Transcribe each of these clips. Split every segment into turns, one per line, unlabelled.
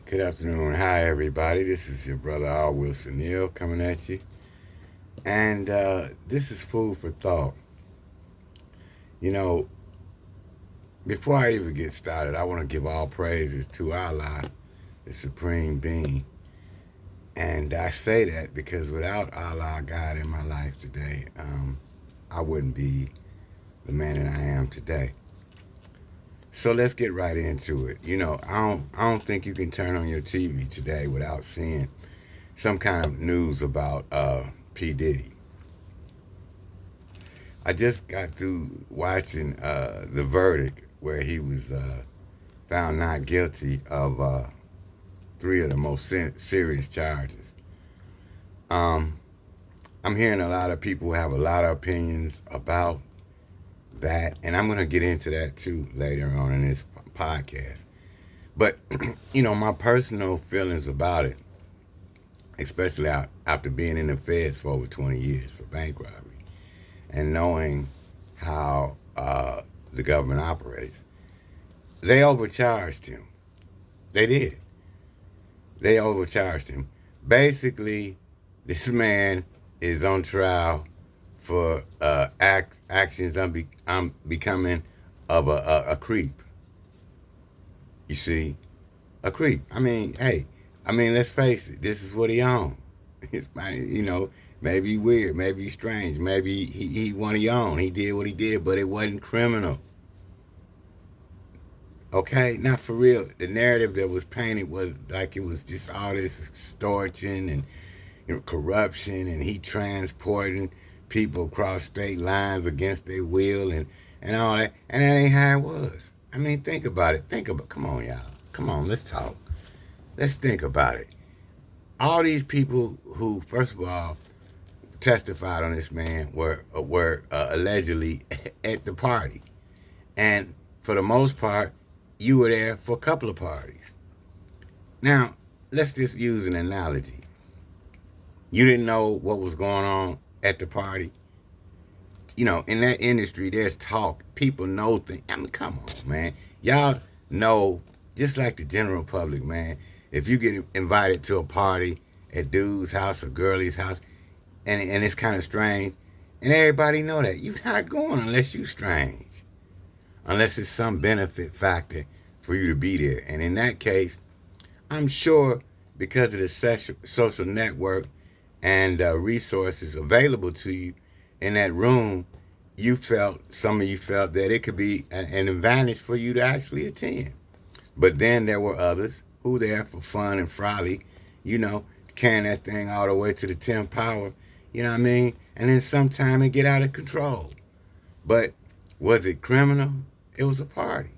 Good afternoon. Hi, everybody. This is your brother R. Wilson Neal coming at you. And this is food for thought. You know, before I even get started, I want to give all praises to Allah, the Supreme Being. And I say that because without Allah, God in my life today, I wouldn't be the man that I am today. So let's get right into it. I don't think you can turn on your TV today without seeing some kind of news about P Diddy. I just got through watching the verdict where he was found not guilty of three of the most serious charges. Um, I'm hearing a lot of people have a lot of opinions about that, and I'm going to get into that too later on in this podcast. But, my personal feelings about it, especially after being in the feds for over 20 years for bank robbery and knowing how the government operates, they overcharged him. They did. They overcharged him. Basically, this man is on trial for actions I'm becoming of a creep. You see, a creep. Let's face it. This is what he owned. It's maybe weird, maybe strange, maybe he one of your own. He did what he did, but it wasn't criminal. Okay, not for real. The narrative that was painted was like it was just all this extortion and corruption, and he transporting people across state lines against their will and all that. And that ain't how it was. I mean, think about it. Come on, y'all. Come on, let's talk. Let's think about it. All these people who, first of all, testified on this man were allegedly at the party, and for the most part, you were there for a couple of parties. Now, let's just use an analogy. You didn't know what was going on at the party. In that industry, there's talk. People know things. I mean, come on, man. Y'all know, just like the general public, man. If you get invited to a party at dude's house or girlie's house, and it's kind of strange, and everybody know that, you're not going unless you strange, unless it's some benefit factor for you to be there. And in that case, I'm sure because of the social network and resources available to you in that room, some of you felt that it could be an advantage for you to actually attend. But then there were others who were there for fun and frolic, you know, carrying that thing all the way to the 10th power, you know what I mean? And then sometime it get out of control. But was it criminal? It was a party.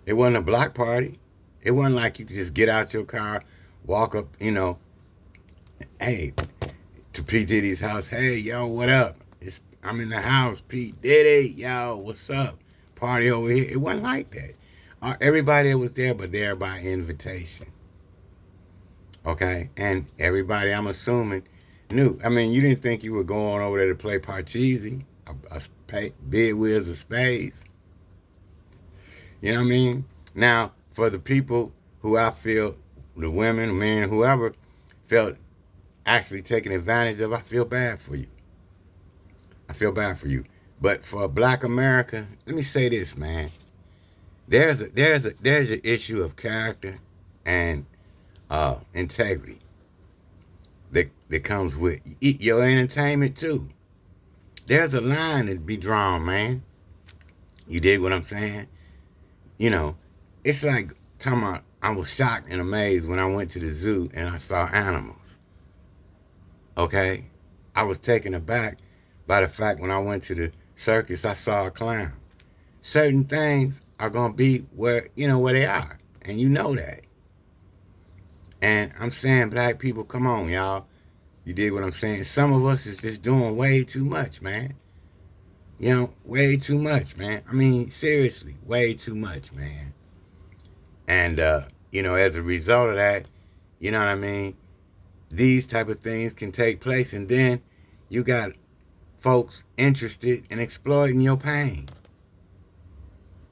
It wasn't a block party. It wasn't like you could just get out your car, walk up, hey, to P. Diddy's house. Hey, yo, what up? I'm in the house. P. Diddy, yo, what's up? Party over here. It wasn't like that. Everybody that was there, but there by invitation. Okay? And everybody, I'm assuming, knew. I mean, you didn't think you were going over there to play Parcheesi, bid wheels of spades. You know what I mean? Now, for the people who I feel, the women, men, whoever, felt actually taken advantage of, I feel bad for you. I feel bad for you. But for Black America, let me say this, man. There's an issue of character and integrity that comes with your entertainment too. There's a line that be drawn, man. You dig what I'm saying? You know, it's like talking about I was shocked and amazed when I went to the zoo and I saw animals. Okay? I was taken aback by the fact when I went to the circus I saw a clown. Certain things are gonna be where they are. And you know that. And I'm saying, black people, come on, y'all. You dig what I'm saying? Some of us is just doing way too much, man. Way too much, man. I mean, seriously, way too much, man. And as a result of that, you know what I mean? These type of things can take place, and then you got folks interested in exploiting your pain.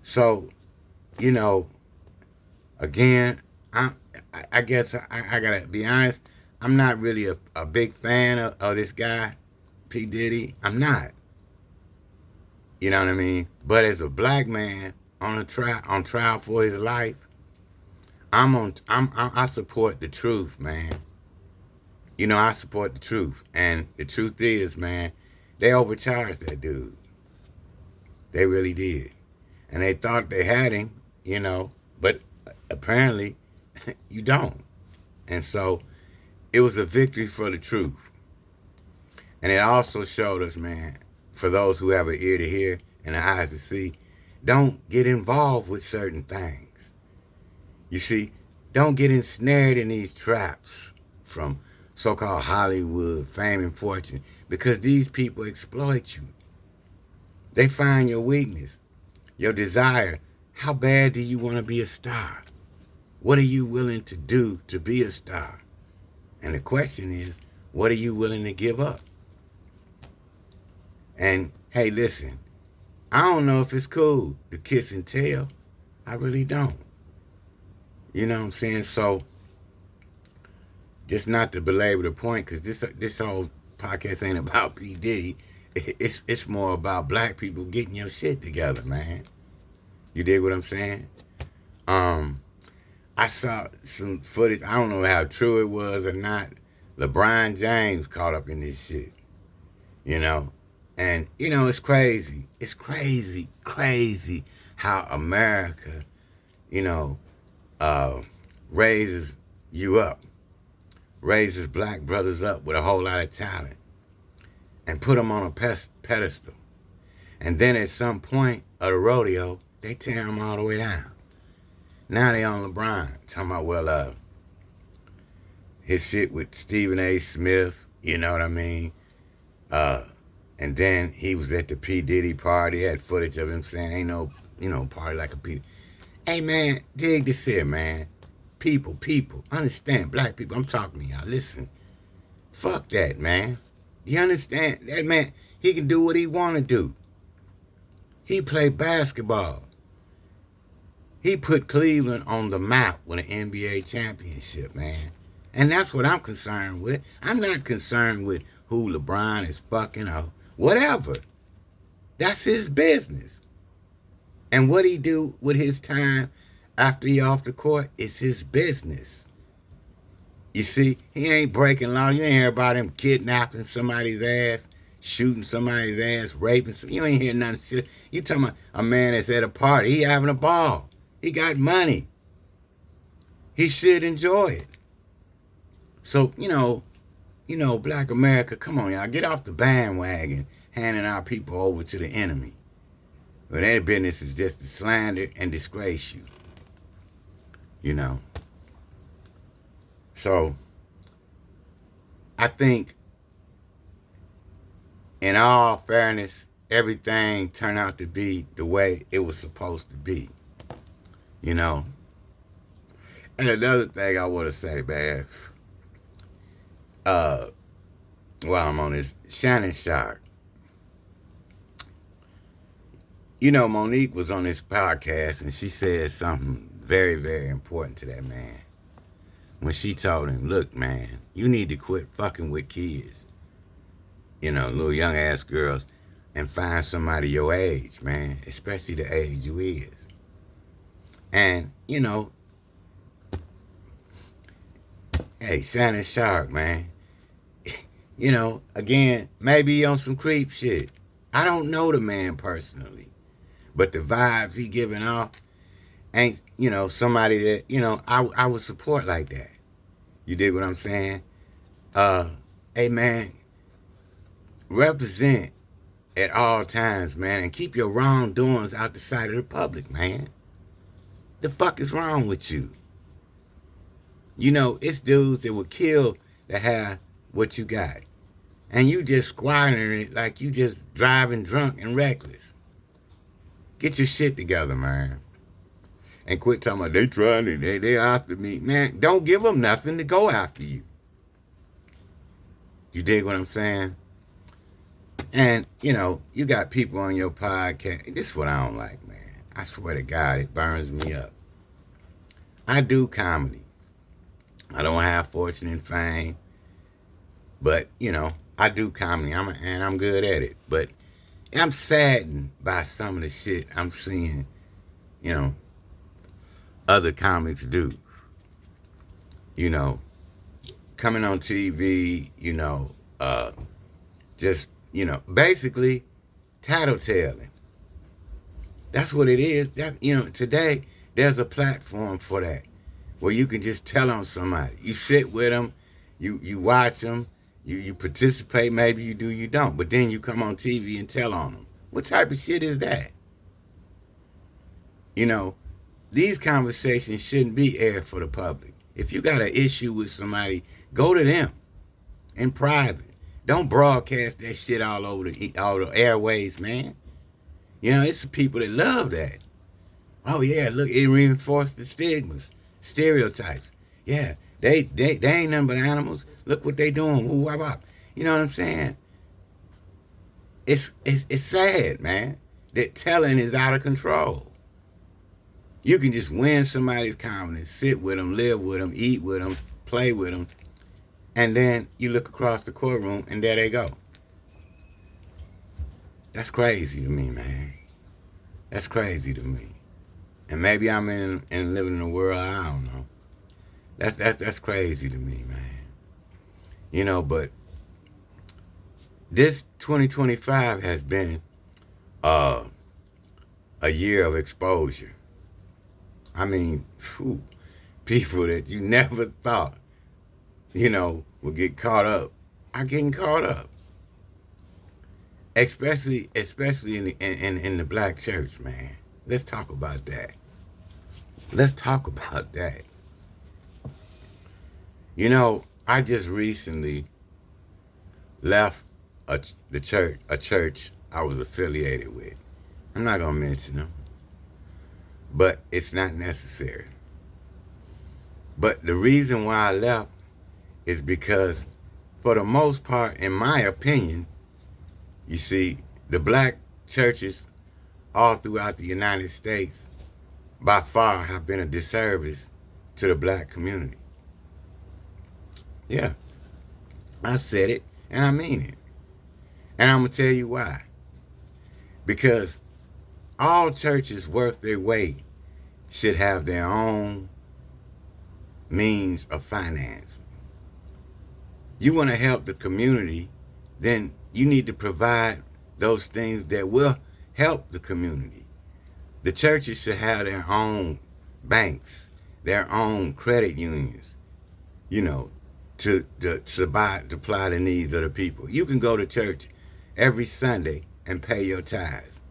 So, again, I I guess I gotta be honest. I'm not really a big fan of this guy, P Diddy. I'm not. You know what I mean? But as a black man on trial for his life, I support the truth, man. You know, I support the truth, and the truth is, man, they overcharged that dude. They really did, and they thought they had him, you know, but apparently you don't. And so it was a victory for the truth. And it also showed us, man, for those who have an ear to hear and eyes to see, don't get involved with certain things. You see, don't get ensnared in these traps from so-called Hollywood, fame and fortune, because these people exploit you. They find your weakness, your desire. How bad do you want to be a star? What are you willing to do to be a star? And the question is, what are you willing to give up? And hey, listen, I don't know if it's cool to kiss and tell. I really don't. You know what I'm saying? So, just not to belabor the point, because this whole podcast ain't about P Diddy. It's more about black people getting your shit together, man. You dig what I'm saying? Um, I saw some footage. I don't know how true it was or not. LeBron James caught up in this shit. You know, and you know it's crazy. It's crazy, crazy how America, you know, uh, raises you up, raises black brothers up with a whole lot of talent, and put them on a pedestal. And then at some point of the rodeo, they tear them all the way down. Now they on LeBron, talking about, well, his shit with Stephen A. Smith, you know what I mean? And then he was at the P. Diddy party, had footage of him saying, ain't no, you know, party like a P. Hey, man, dig this here, man. People, understand, black people, I'm talking to y'all, listen. Fuck that, man. You understand? That man, he can do what he want to do. He played basketball. He put Cleveland on the map with an NBA championship, man. And that's what I'm concerned with. I'm not concerned with who LeBron is fucking or whatever. That's his business. And what he do with his time after he off the court is his business. You see, he ain't breaking law. You ain't hear about him kidnapping somebody's ass, shooting somebody's ass, raping some. You ain't hear none of shit. You talking about a man that's at a party. He having a ball. He got money. He should enjoy it. So, you know, black America, come on, y'all. Get off the bandwagon handing our people over to the enemy. But their business is just to slander and disgrace you. You know. So, I think, in all fairness, everything turned out to be the way it was supposed to be. You know. And another thing I want to say, man, while I'm on this, Shannon Sharpe. You know, Monique was on this podcast and she said something very, very important to that man. When she told him, look, man, you need to quit fucking with kids. You know, little young ass girls, and find somebody your age, man, especially the age you is. And, you know, hey, Shannon Sharpe, man. You know, again, maybe on some creep shit. I don't know the man personally. But the vibes he giving off ain't, you know, somebody that, you know, I would support like that. You dig what I'm saying? Hey, man, represent at all times, man, and keep your wrongdoings out the sight of the public, man. The fuck is wrong with you? You know, it's dudes that would kill to have what you got. And you just squandering it like you just driving drunk and reckless. Get your shit together, man. And quit talking about they trying to, they after me. Man, don't give them nothing to go after you. You dig what I'm saying? And, you know, you got people on your podcast. This is what I don't like, man. I swear to God, it burns me up. I do comedy. I don't have fortune and fame, but I do comedy. And I'm good at it. But I'm saddened by some of the shit I'm seeing, you know, other comics do. You know, coming on TV, just, basically tattletaling. That's what it is. Today there's a platform for that where you can just tell on somebody. You sit with them, you watch them, you participate. Maybe you do, you don't. But then you come on TV and tell on them. What type of shit is that? These conversations shouldn't be aired for the public. If you got an issue with somebody, go to them in private. Don't broadcast that shit all over the airways, man. It's the people that love that. Oh yeah, look, it reinforced the stigmas, stereotypes. Yeah, they ain't nothing but animals. Look what they doing. Woo, wop, wop. You know what I'm saying? It's sad, man. That telling is out of control. You can just win somebody's confidence, sit with them, live with them, eat with them, play with them, and then you look across the courtroom and there they go. That's crazy to me, man. That's crazy to me. And maybe I'm living in a world, I don't know. That's crazy to me, man. But this 2025 has been a year of exposure. I mean, people that you never thought, would get caught up are getting caught up. Especially in the black church, man. Let's talk about that. I just recently left a church I was affiliated with. I'm not gonna mention them, but it's not necessary. But the reason why I left is because, for the most part, in my opinion, you see, the black churches all throughout the United States by far have been a disservice to the black community. Yeah, I said it and I mean it. And I'm going to tell you why. Because all churches worth their weight should have their own means of finance. You want to help the community, then you need to provide those things that will help the community. The churches should have their own banks, their own credit unions, to supply the needs of the people. You can go to church every Sunday and pay your tithes.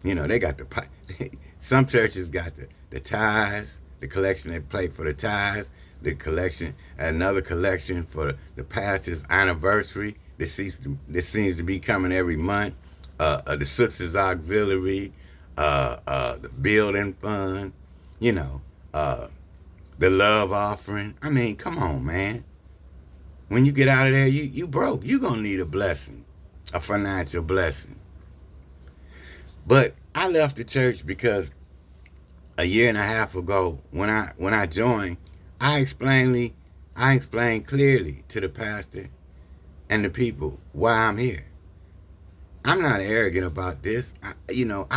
They got some churches got the tithes, the collection they pay for the tithes, the collection, another collection for the pastor's anniversary. This seems to be coming every month. The Sisters Auxiliary, the building fund, the love offering. I mean, come on, man. When you get out of there, you broke. You're going to need a blessing, a financial blessing. But I left the church because a year and a half ago, when I joined, I explained clearly to the pastor and the people why I'm here. I'm not arrogant about this. I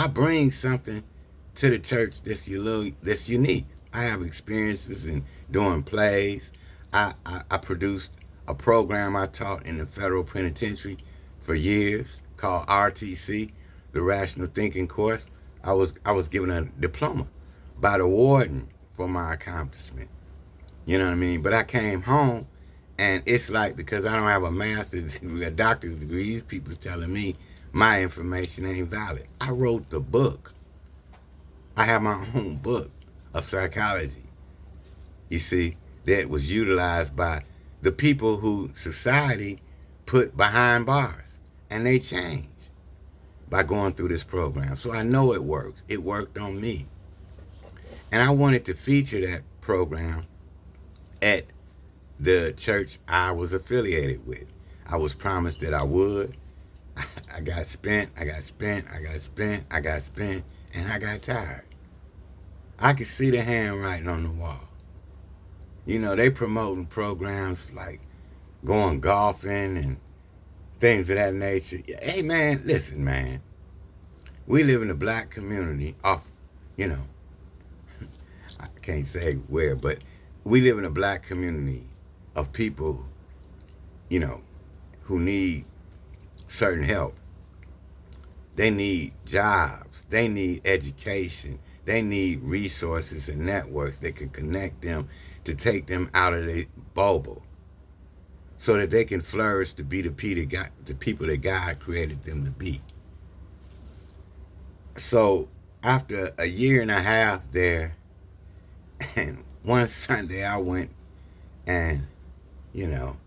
bring something to the church that's unique. I have experiences in doing plays. I produced a program I taught in the federal penitentiary for years called RTC, the Rational Thinking Course. I was given a diploma by the warden for my accomplishment. You know what I mean? But I came home, and it's like, because I don't have a master's degree, a doctor's degree, these people's telling me my information ain't valid. I wrote the book. I have my own book of psychology, you see, that was utilized by the people who society put behind bars. And they changed by going through this program. So I know it works. It worked on me. And I wanted to feature that program at the church I was affiliated with. I was promised that I would. I got spent, and I got tired. I could see the handwriting on the wall. You know, they promoting programs like going golfing and things of that nature. Hey, man, listen, man. We live in a black community off, you know, I can't say where, but we live in a black community of people, you know, who need certain help. They need jobs. They need education. They need resources and networks that can connect them to take them out of the bubble so that they can flourish to be the people that God created them to be. So after a year and a half there, and one Sunday I went and, you know,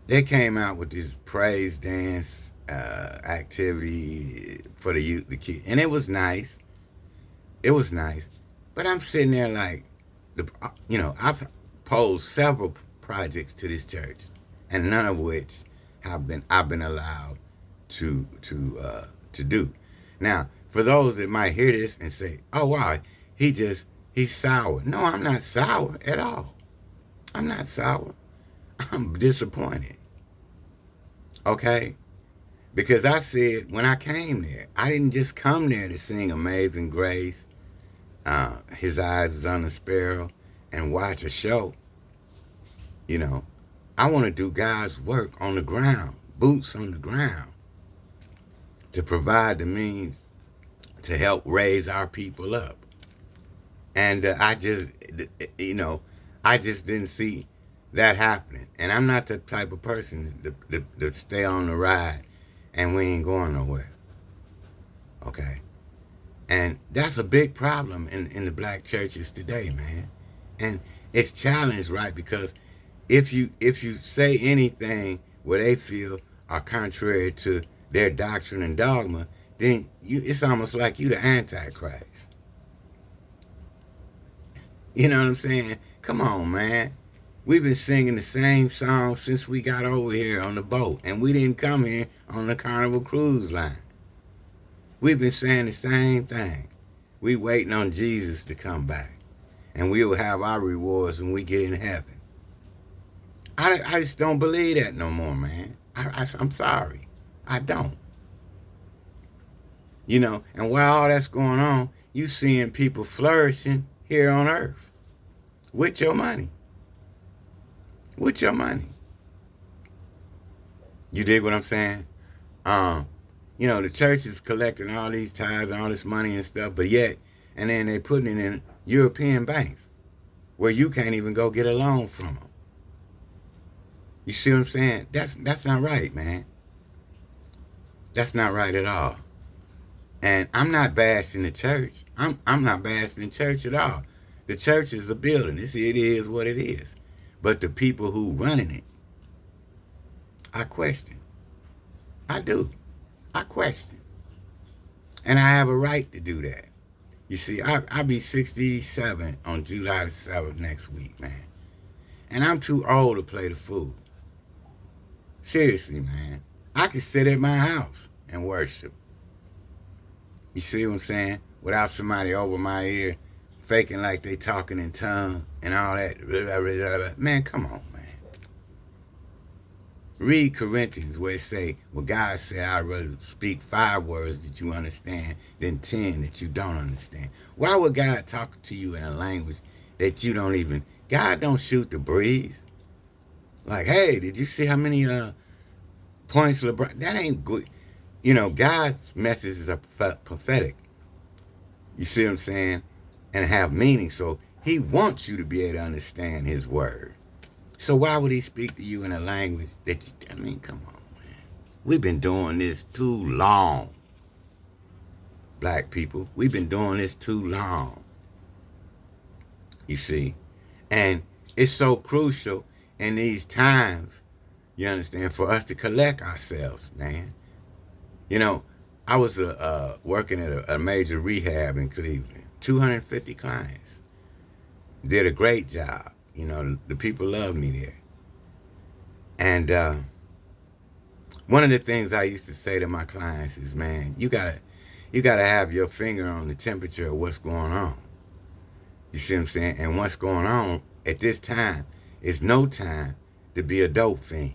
they came out with this praise dance activity for the youth, the kids, and it was nice. It was nice, but I'm sitting there like, you know, I've posed several projects to this church, and none of which I've been allowed to do. Now, for those that might hear this and say, "Oh wow, he's sour." No, I'm not sour at all. I'm not sour. I'm disappointed. Okay, because I said when I came there, I didn't just come there to sing Amazing Grace, His Eyes is on a Sparrow, and watch a show. You know, I want to do God's work on the ground, boots on the ground, to provide the means to help raise our people up. And I just, you know, I just didn't see that happening. And I'm not the type of person to stay on the ride and we ain't going nowhere. Okay. And that's a big problem in the black churches today, man. And it's challenged, right? Because if you say anything where they feel are contrary to their doctrine and dogma, then it's almost like you the Antichrist. You know what I'm saying? Come on, man. We've been singing the same song since we got over here on the boat, and we didn't come here on the Carnival Cruise Line. We've been saying the same thing. We waiting on Jesus to come back, and we will have our rewards when we get in heaven. I just don't believe that no more, man. I'm sorry. I don't. You know, and while all that's going on, you seeing people flourishing here on earth with your money. With your money. You dig what I'm saying? You know, the church is collecting all these tithes and all this money and stuff, but yet, and then they putting it in European banks where you can't even go get a loan from them. You see what I'm saying? That's not right, man. That's not right at all. And I'm not bashing the church. I'm not bashing the church at all. The church is a building. It is what it is. But the people who running it, I question. I do. I question. And I have a right to do that. You see, I'll be 67 on July the 7th next week, man. And I'm too old to play the fool. Seriously, man. I can sit at my house and worship. You see what I'm saying? Without somebody over my ear faking like they talking in tongues and all that. Man, come on, man. Read Corinthians where it say, well, God said I'd rather speak 5 words that you understand than 10 that you don't understand. Why would God talk to you in a language that you don't even... God don't shoot the breeze. Like, hey, did you see how many points LeBron... That ain't good. You know, God's messages are prophetic. You see what I'm saying? And have meaning. So he wants you to be able to understand his word. So why would he speak to you in a language that, I mean, come on, man. We've been doing this too long. Black people, we've been doing this too long. You see? And it's so crucial in these times, you understand, for us to collect ourselves, man. You know, I was working at a major rehab in Cleveland, 250 clients. Did a great job. You know, the people love me there. And one of the things I used to say to my clients is, man, you gotta have your finger on the temperature of what's going on. You see what I'm saying? And what's going on at this time is no time to be a dope fiend.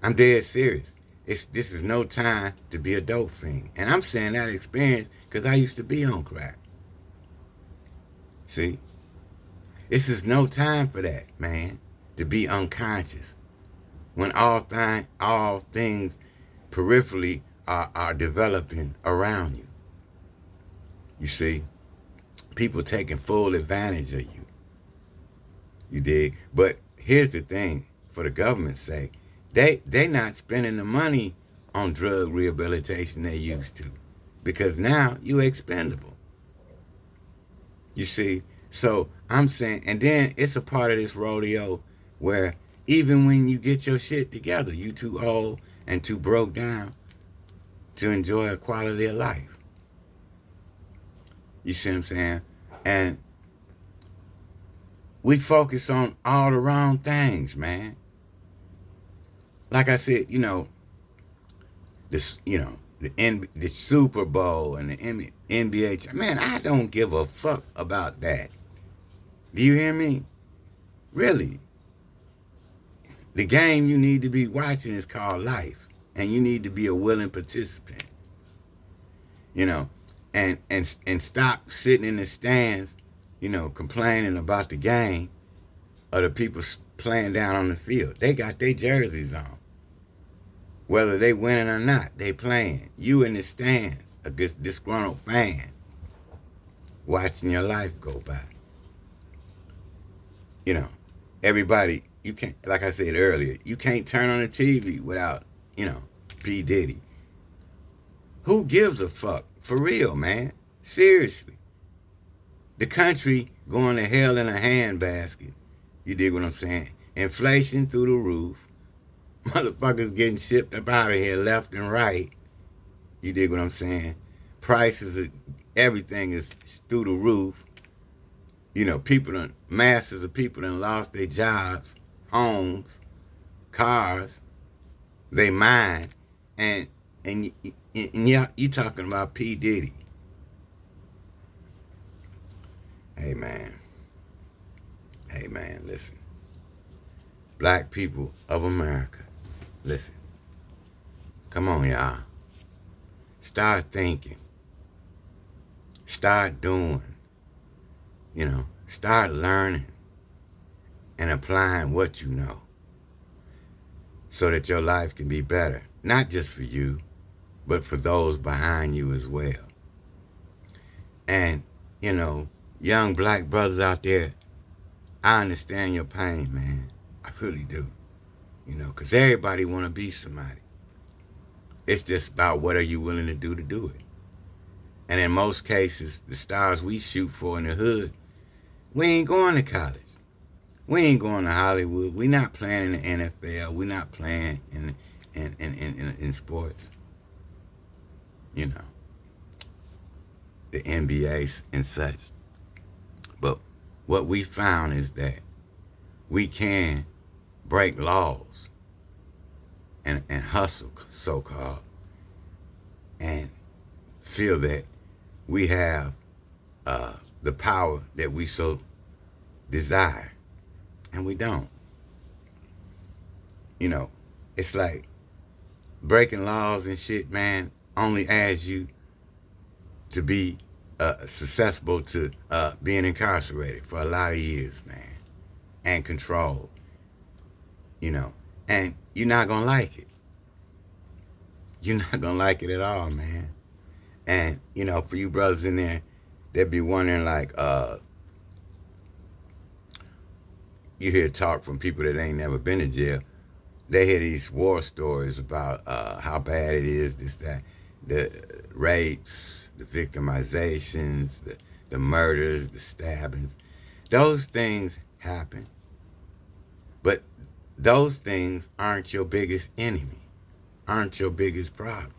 I'm dead serious. This is no time to be a dope fiend. And I'm saying that experience because I used to be on crack. See? This is no time for that, man. To be unconscious. When all things peripherally are developing around you. You see? People taking full advantage of you. You dig? But here's the thing, for the government's sake, they not spending the money on drug rehabilitation they used to. Because now you expendable. You see? So I'm saying, and then it's a part of this rodeo where even when you get your shit together, you too old and too broke down to enjoy a quality of life. You see what I'm saying? And we focus on all the wrong things, man. Like I said, this, the Super Bowl and the NBA. Man, I don't give a fuck about that. Do you hear me? Really. The game you need to be watching is called life, and you need to be a willing participant. And stop sitting in the stands, complaining about the game or the people playing down on the field. They got their jerseys on. Whether they winning or not, they playing. You in the stands, a disgruntled fan, watching your life go by. Everybody, you can't, like I said earlier, you can't turn on the TV without, P. Diddy. Who gives a fuck? For real, man. Seriously. The country going to hell in a handbasket. You dig what I'm saying? Inflation through the roof. Motherfuckers getting shipped up out of here left and right. You dig what I'm saying? Prices, everything is through the roof. Masses of people done lost their jobs, homes, cars, they mind, and you talking about P. Diddy. Hey man, listen. Black people of America, listen. Come on, y'all. Start thinking. Start doing. Start learning and applying what you know so that your life can be better. Not just for you, but for those behind you as well. And, young black brothers out there, I understand your pain, man. I really do. Because everybody want to be somebody. It's just about what are you willing to do it. And in most cases, the stars we shoot for in the hood, we ain't going to college. We ain't going to Hollywood. We not playing in the NFL. We not playing in sports. The NBA and such. But what we found is that we can break laws and hustle, so-called, and feel that we have the power that we so desire. And we don't. It's like breaking laws and shit, man, only adds you to be susceptible to being incarcerated for a lot of years, man, and controlled. And you're not gonna like it. You're not gonna like it at all, man. And for you brothers in there, they'd be wondering, like, you hear talk from people that ain't never been to jail. They hear these war stories about how bad it is, this, that, the rapes, the victimizations, the murders, the stabbings. Those things happen. But those things aren't your biggest enemy, aren't your biggest problem.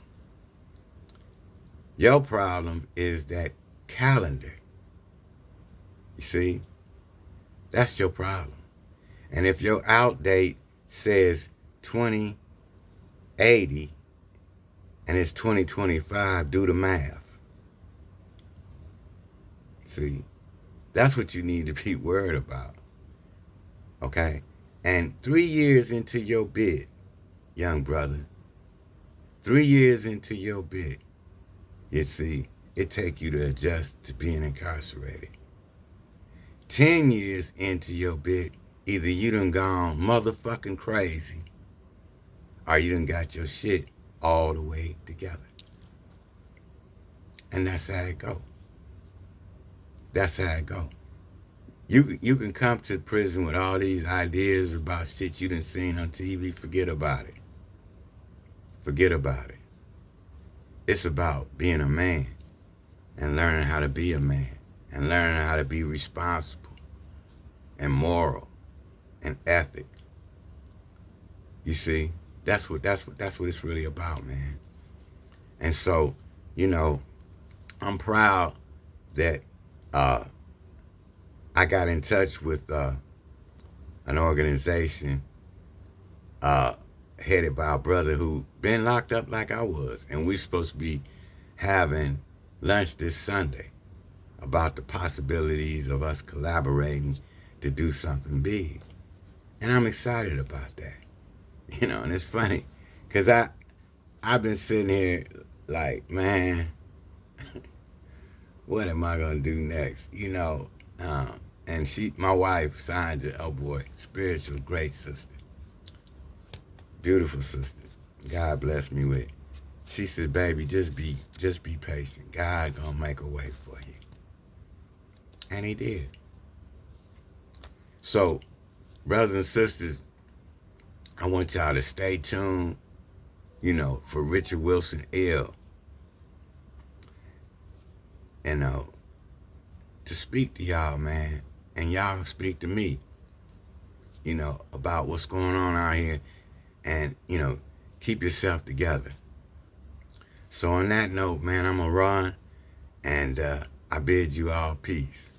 Your problem is that calendar. You see? That's your problem. And if your out date says 2080 and it's 2025, do the math. See, that's what you need to be worried about. Okay? And 3 years into your bid, young brother, 3 years into your bid, you see, it take you to adjust to being incarcerated. 10 years into your bid, either you done gone motherfucking crazy or you done got your shit all the way together. And that's how it go. That's how it go. You can come to prison with all these ideas about shit you done seen on TV. Forget about it. Forget about it. It's about being a man and learning how to be a man and learning how to be responsible and moral and ethic. You see, that's what it's really about, man. And so, you know, I'm proud that I got in touch with an organization headed by a brother who been locked up like I was, and we supposed to be having lunch this Sunday about the possibilities of us collaborating to do something big. And I'm excited about that. You know, and it's funny because I've been sitting here like, man, what am I gonna do next? You know, and my wife, Sandra, oh boy, spiritual, great sister, beautiful sister. God bless me with. She said, baby, just be patient. God gonna make a way for you. And he did. So, brothers and sisters, I want y'all to stay tuned, you know, for Richard Wilson L. And to speak to y'all, man, and y'all speak to me, you know, about what's going on out here, and, you know, keep yourself together. So on that note, man, I'm gonna run, and I bid you all peace.